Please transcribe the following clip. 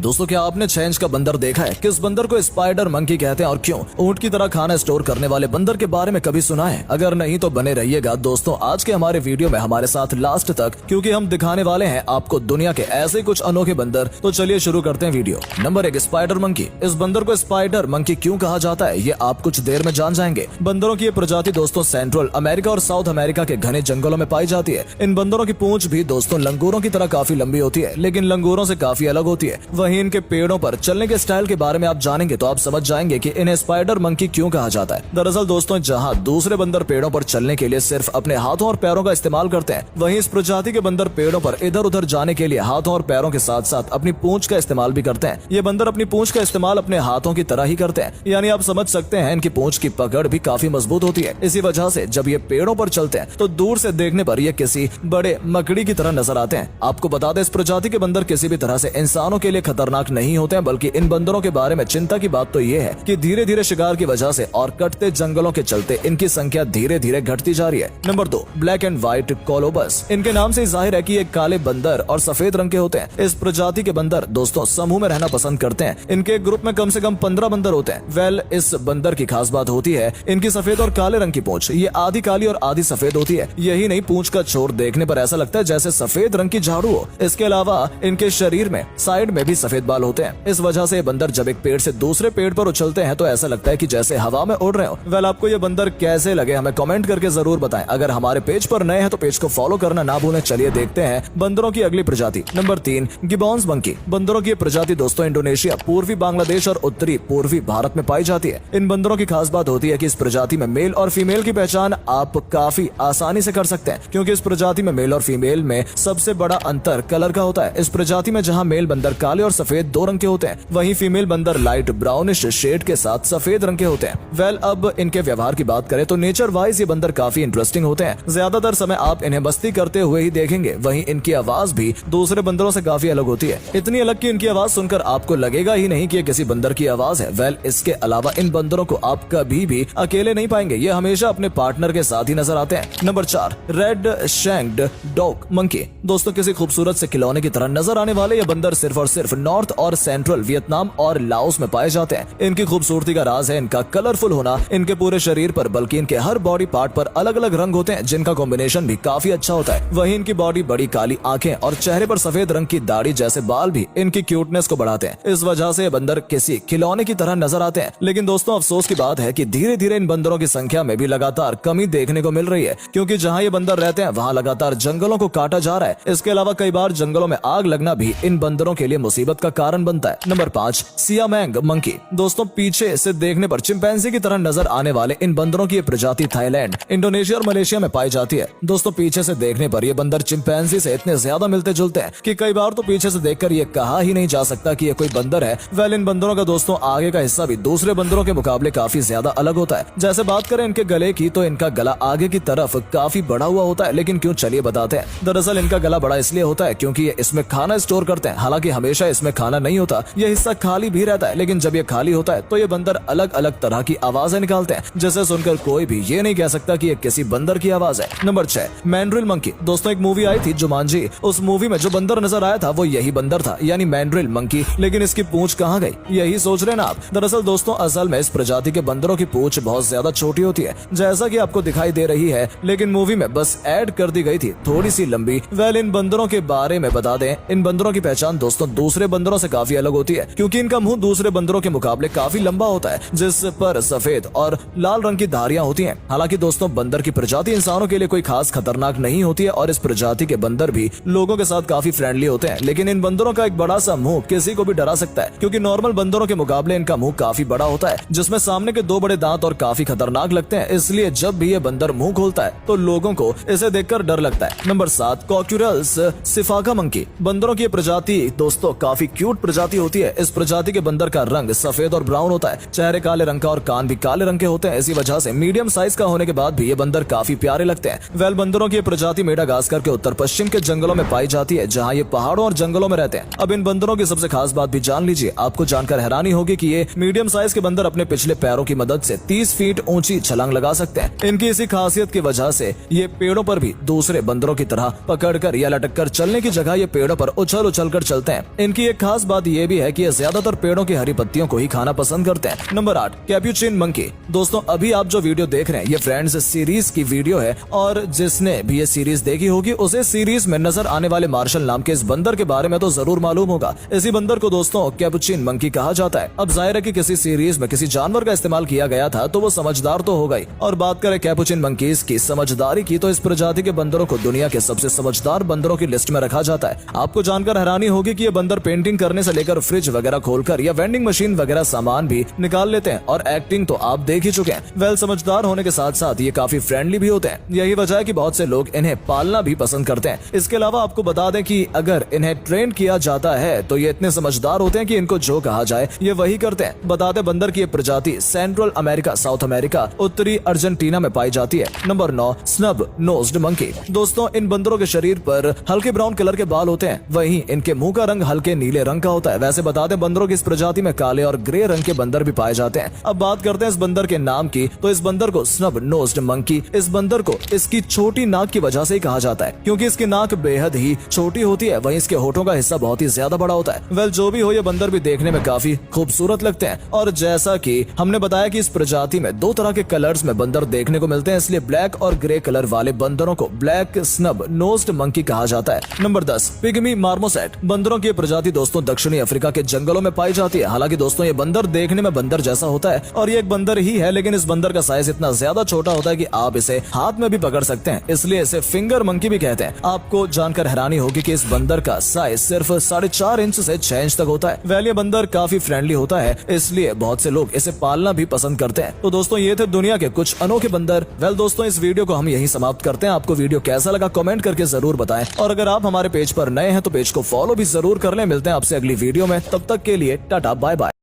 दोस्तों क्या आपने 6 इंच का बंदर देखा है? किस बंदर को स्पाइडर मंकी कहते हैं और क्यों? ऊंट की तरह खाना स्टोर करने वाले बंदर के बारे में कभी सुना है? अगर नहीं तो बने रहिएगा दोस्तों आज के हमारे वीडियो में हमारे साथ लास्ट तक, क्योंकि हम दिखाने वाले हैं आपको दुनिया के ऐसे कुछ अनोखे बंदर। तो चलिए शुरू करते हैं वीडियो। Number 1, spider monkey. इस बंदर को स्पाइडर मंकी क्यों कहा जाता है ये आप कुछ देर में जान जाएंगे। बंदरों की ये प्रजाति दोस्तों सेंट्रल अमेरिका और साउथ अमेरिका के घने जंगलों में पाई जाती है। इन बंदरों की पूंछ भी दोस्तों लंगूरों की तरह काफी लंबी होती है, लेकिन लंगूरों से काफी अलग होती है। वहीं इनके पेड़ों पर चलने के स्टाइल के बारे में आप जानेंगे तो आप समझ जाएंगे कि इन्हें स्पाइडर मंकी क्यों कहा जाता है। दरअसल दोस्तों जहां दूसरे बंदर पेड़ों पर चलने के लिए सिर्फ अपने हाथों और पैरों का इस्तेमाल करते हैं, वहीं इस प्रजाति के बंदर पेड़ों पर इधर उधर जाने के लिए हाथों और पैरों के साथ साथ अपनी पूंछ का इस्तेमाल भी करते हैं। ये बंदर अपनी पूंछ का इस्तेमाल अपने हाथों की तरह ही करते हैं, यानी आप समझ सकते हैं इनकी पूंछ की पकड़ भी काफी मजबूत होती है। इसी वजह से जब ये पेड़ों पर चलते हैं तो दूर से देखने पर ये किसी बड़े मकड़ी की तरह नजर आते हैं। आपको बता दें इस प्रजाति के बंदर किसी भी तरह से इंसानों के लिए खतरनाक नहीं होते हैं, बल्कि इन बंदरों के बारे में चिंता की बात तो ये है कि धीरे धीरे शिकार की वजह से और कटते जंगलों के चलते इनकी संख्या धीरे धीरे घटती जा रही है। Number 2, black and white colobus. इनके नाम से जाहिर है कि ये काले बंदर और सफेद रंग के होते हैं। इस प्रजाति के बंदर दोस्तों समूह में रहना पसंद करते हैं। इनके ग्रुप में कम से कम 15 बंदर होते हैं। इस बंदर की खास बात होती है इनकी सफेद और काले रंग की पूंछ। ये आधी काली और आधी सफेद होती है। यही नहीं, पूंछ का छोर देखने पर ऐसा लगता है जैसे सफेद रंग की झाड़ू हो। इसके अलावा इनके शरीर में साइड में भी सफेद बाल होते हैं। इस वजह से बंदर जब एक पेड़ से दूसरे पेड़ पर उछलते हैं तो ऐसा लगता है कि जैसे हवा में उड़ रहे हो। आपको ये बंदर कैसे लगे हमें कमेंट करके जरूर बताएं। अगर हमारे पेज पर नए हैं तो पेज को फॉलो करना ना भूलें। चलिए देखते हैं बंदरों की अगली प्रजाति। Number 3, gibbons monkey. बंदरों की प्रजाति दोस्तों इंडोनेशिया, पूर्वी बांग्लादेश और उत्तरी पूर्वी भारत में पाई जाती है। इन बंदरों की खास बात होती है कि इस प्रजाति में मेल और फीमेल की पहचान आप काफी आसानी से कर सकते हैं, क्योंकि इस प्रजाति में मेल और फीमेल में सबसे बड़ा अंतर कलर का होता है। इस प्रजाति में जहां मेल बंदर काले और सफेद 2 रंग के होते हैं, वहीं फीमेल बंदर लाइट ब्राउनिश शेड के साथ सफेद रंग के होते हैं। अब इनके व्यवहार की बात करें तो नेचर वाइज ये बंदर काफी इंटरेस्टिंग होते हैं। ज्यादातर समय आप इन्हें मस्ती करते हुए ही देखेंगे। वहीं इनकी आवाज भी दूसरे बंदरों से काफी अलग होती है, इतनी अलग कि इनकी आवाज सुनकर आपको लगेगा ही नहीं कि ये किसी बंदर की आवाज है। इसके अलावा इन बंदरों को आप कभी भी अकेले नहीं पाएंगे, ये हमेशा अपने पार्टनर के साथ ही नजर आते हैं। Number 4, red shanked douc monkey. दोस्तों किसी खूबसूरत से खिलौने की तरह नजर आने वाले ये बंदर सिर्फ और सिर्फ नॉर्थ और सेंट्रल वियतनाम और लाओस में पाए जाते हैं। इनकी खूबसूरती का राज है इनका कलरफुल होना। इनके पूरे शरीर पर बल्कि इनके हर बॉडी पार्ट पर अलग अलग रंग होते हैं, जिनका कॉम्बिनेशन भी काफी अच्छा होता है। वहीं इनकी बॉडी बड़ी काली आंखें और चेहरे पर सफेद रंग की दाढ़ी जैसे बाल भी इनकी क्यूटनेस को बढ़ाते हैं। इस वजह से बंदर किसी खिलौने की तरह नजर आते हैं। लेकिन दोस्तों अफसोस की बात है कि धीरे धीरे इन बंदरों की संख्या में भी लगातार कमी देखने को मिल रही है, क्योंकि जहां ये बंदर रहते हैं वहां लगातार जंगलों को काटा जा रहा है। इसके अलावा कई बार जंगलों में आग लगना भी इन बंदरों के लिए मुसीबत का कारण बनता है। Number 5, siamang monkey. दोस्तों पीछे से देखने पर चिंपैंजी की तरह नजर आने वाले इन बंदरों की प्रजाति थाईलैंड, इंडोनेशिया और मलेशिया में पाई जाती है। दोस्तों पीछे से देखने पर ये बंदर चिंपैंजी से इतने ज्यादा मिलते जुलते हैं कि कई बार तो पीछे से देखकर ये कहा ही नहीं जा सकता कि ये कोई बंदर है। इन बंदरों का दोस्तों आगे का हिस्सा भी दूसरे बंदरों के मुकाबले काफी ज्यादा अलग होता है। जैसे बात करें इनके गले की तो इनका गला आगे की तरफ काफी बड़ा हुआ होता है। लेकिन क्यों, चलिए बताते हैं। दरअसल इनका गला बड़ा इसलिए होता है क्योंकि ये इसमें खाना स्टोर करते हैं। हालांकि हमेशा इसमें खाना नहीं होता, यह हिस्सा खाली भी रहता है। लेकिन जब ये खाली होता है तो ये बंदर अलग अलग तरह की आवाजें निकालते हैं, जिसे सुनकर कोई भी ये नहीं कह सकता कि ये किसी बंदर की आवाज है। Number 6, mandrill monkey. दोस्तों एक मूवी आई थी जुमांजी, उस मूवी में जो बंदर नजर आया था वो यही बंदर था, यानी मैंड्रिल मंकी। लेकिन इसकी पूंछ कहाँ गई, यही सोच रहे ना आप। दरअसल दोस्तों असल में इस प्रजाति के बंदरों की पूंछ बहुत ज्यादा छोटी होती है, जैसा कि आपको दिखाई दे रही है, लेकिन मूवी में बस ऐड कर दी गई थी थोड़ी सी लंबी। इन बंदरों के बारे में बता दें, इन बंदरों की पहचान दोस्तों दूसरे बंदरों से काफी अलग होती है, क्योंकि इनका मुंह दूसरे बंदरों के मुकाबले काफी लंबा होता है, जिस पर सफेद और लाल रंग की धारियां होती हैं। हालांकि दोस्तों बंदर की प्रजाति इंसानों के लिए कोई खास खतरनाक नहीं होती है और इस प्रजाति के बंदर भी लोगों के साथ काफी फ्रेंडली होते हैं। लेकिन इन बंदरों का एक बड़ा सा मुंह किसी को भी डरा सकता है, क्योंकि नॉर्मल बंदरों के मुकाबले इनका मुंह काफी बड़ा होता है, जिसमें सामने के 2 बड़े दांत और काफी खतरनाक लगते हैं। इसलिए जब भी ये बंदर मुंह खोलता है तो लोगों को इसे देखकर डर लगता है। Number 7, Coquerel's sifaka monkey. बंदरों की प्रजाति दोस्तों काफी क्यूट प्रजाति होती है। इस प्रजाति के बंदर का रंग सफेद और ब्राउन होता है, चेहरे काले रंग का और कान भी काले रंग के होते हैं। इसी वजह से मीडियम साइज का होने के बाद भी ये बंदर काफी प्यारे लगते हैं। बंदरों की प्रजाति मेडागास्कर के उत्तर पश्चिम के जंगलों में पाई जाती है, जहाँ ये पहाड़ों और जंगलों में रहते हैं। अब इन बंदरों की सबसे खास बात भी जान लीजिए। आपको जानकर हैरानी होगी कि ये मीडियम साइज के बंदर अपने पिछले पैरों की मदद से 30 फीट ऊंची छलांग लगा सकते हैं। इनकी इसी खासियत की वजह से ये पेड़ों पर भी दूसरे बंदरों की तरह पकड़कर या लटक कर चलने की जगह ये पेड़ों पर उछल कर चलते हैं। इनकी ये एक खास बात ये भी है कि ये ज्यादातर पेड़ों की हरी पत्तियों को ही खाना पसंद करते हैं। Number 8, capuchin monkey. दोस्तों अभी आप जो वीडियो देख रहे हैं ये फ्रेंड्स सीरीज की वीडियो है, और जिसने भी ये सीरीज देखी होगी उसे सीरीज में नजर आने वाले मार्शल नाम के इस बंदर के बारे में तो जरूर मालूम होगा। इसी बंदर को दोस्तों कैप्यूचिन मंकी कहा जाता है। अब जाहिर है कि किसी सीरीज में किसी जानवर का इस्तेमाल किया गया था तो वो समझदार तो हो गई। और बात करें कैप्यूचिन मंकीज की समझदारी की, तो इस प्रजाति के बंदरों को दुनिया के सबसे समझदार बंदरों की लिस्ट में रखा जाता है। आपको जानकर हैरानी होगी कि ये बंदर पेंटिंग करने से लेकर फ्रिज वगैरह खोलकर या वेंडिंग मशीन वगैरह सामान भी निकाल लेते हैं, और एक्टिंग तो आप देख ही चुके हैं। वेल, समझदार होने के साथ साथ ये काफी फ्रेंडली भी होते हैं। यही वजह है कि बहुत से लोग इन्हें पालना भी पसंद करते हैं। इसके अलावा आपको बता दें कि अगर इन्हें ट्रेन किया जाता है तो ये इतने समझदार होते हैं कि इनको जो कहा जाए ये वही करते हैं। बताते बंदर की ये प्रजाति सेंट्रल अमेरिका, साउथ अमेरिका, उत्तरी अर्जेंटीना में पाई जाती है। Number 9, snub nosed monkey. दोस्तों इन बंदरों के शरीर पर हल्के ब्राउन कलर के बाल होते हैं, वहीं इनके मुंह का रंग हल्के नीले रंग का होता है। वैसे बता दें बंदरों की इस प्रजाति में काले और ग्रे रंग के बंदर भी पाए जाते हैं। अब बात करते हैं इस बंदर के नाम की, तो इस बंदर को स्नब नोज्ड मंकी, इस बंदर को इसकी छोटी नाक की वजह से ही कहा जाता है, क्योंकि इसकी नाक बेहद ही छोटी होती है, वहीं इसके होठों का हिस्सा बहुत ही ज्यादा बड़ा होता है। वेल, जो भी हो ये बंदर भी देखने में काफी खूबसूरत लगते हैं। और जैसा कि हमने बताया कि इस प्रजाति में 2 तरह के कलर्स में बंदर देखने को मिलते हैं, इसलिए ब्लैक और ग्रे कलर वाले बंदरों को ब्लैक स्नब नोज्ड मंकी कहा जाता है। Number 10, pygmy marmoset. बंदरों की प्रजाति दोस्तों दक्षिणी अफ्रीका के जंगलों में पाई जाती है। हालांकि दोस्तों ये बंदर देखने में बंदर जैसा होता है और ये एक बंदर ही है, लेकिन इस बंदर का साइज इतना ज्यादा छोटा होता है कि आप इसे हाथ में भी पकड़ सकते हैं, इसलिए इसे फिंगर मंकी भी कहते हैं। आपको जानकर हैरानी होगी कि इस बंदर का साइज सिर्फ 4.5 इंच से 6 इंच तक होता है। वेल, ये बंदर काफी फ्रेंडली होता है, इसलिए बहुत से लोग इसे पालना भी पसंद करते हैं। तो दोस्तों ये थे दुनिया के कुछ अनोखे बंदर। वेल दोस्तों, इस वीडियो को हम यही समाप्त करते हैं। आपको वीडियो कैसा लगा कमेंट करके जरूर बताएं, और अगर आप हमारे पेज पर नए हैं तो पेज को फॉलो भी जरूर कर लें। मिलते हैं आपसे अगली वीडियो में, तब तक के लिए टाटा बाय बाय।